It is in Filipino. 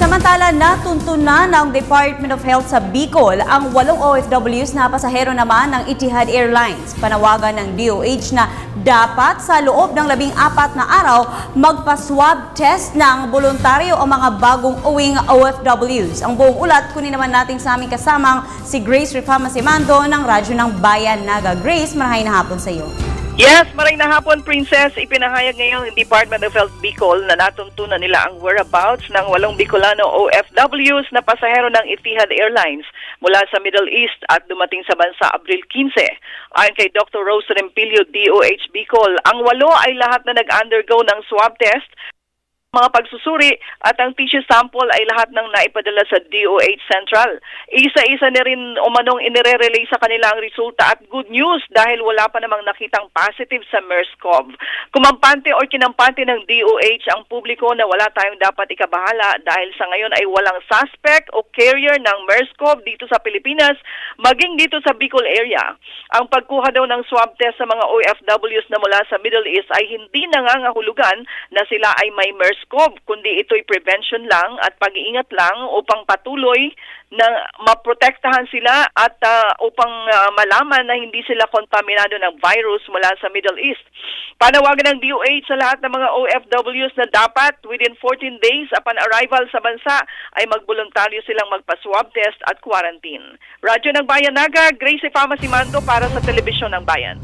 Samantala, natuntunan ng Department of Health sa Bicol ang 8 OFWs na pasahero naman ng Etihad Airlines. Panawagan ng DOH na dapat sa loob ng 14 na araw magpa-swab test ng voluntaryo ang mga bagong uwing OFWs. Ang buong ulat, kunin naman natin sa aming kasamang si Grace Rifama Simando ng Radyo ng Bayan Naga. Grace, marahay na hapon sa iyo. Yes, maray na hapon, Princess. Ipinahayag ngayon ng Department of Health Bicol na natuntunan nila ang whereabouts ng 8 Bicolano OFWs na pasahero ng Etihad Airlines mula sa Middle East at dumating sa bansa Abril 15. Ayon kay Dr. Rose Rempilio, DOH Bicol, ang 8 ay lahat na nag-undergo ng swab test, mga pagsusuri at ang tissue sample ay lahat ng naipadala sa DOH Central. Isa-isa na rin umanong inire-relay sa kanila ang resulta at good news dahil wala pa namang nakitang positive sa MERS-CoV. Kumampante o kinampante ng DOH ang publiko na wala tayong dapat ikabahala dahil sa ngayon ay walang suspect o carrier ng MERS-CoV dito sa Pilipinas, maging dito sa Bicol area. Ang pagkuha daw ng swab test sa mga OFWs na mula sa Middle East ay hindi nangangahulugan na sila ay may MERS-CoV, kundi ito'y prevention lang at pag-iingat lang upang patuloy na maprotektahan sila at upang malaman na hindi sila kontaminado ng virus mula sa Middle East. Panawagan ng DOH sa lahat ng mga OFWs na dapat within 14 days upon arrival sa bansa ay magboluntaryo silang magpa-swab test at quarantine. Radyo ng Bayan Naga, Grace Rifama Simando para sa Telebisyon ng Bayan.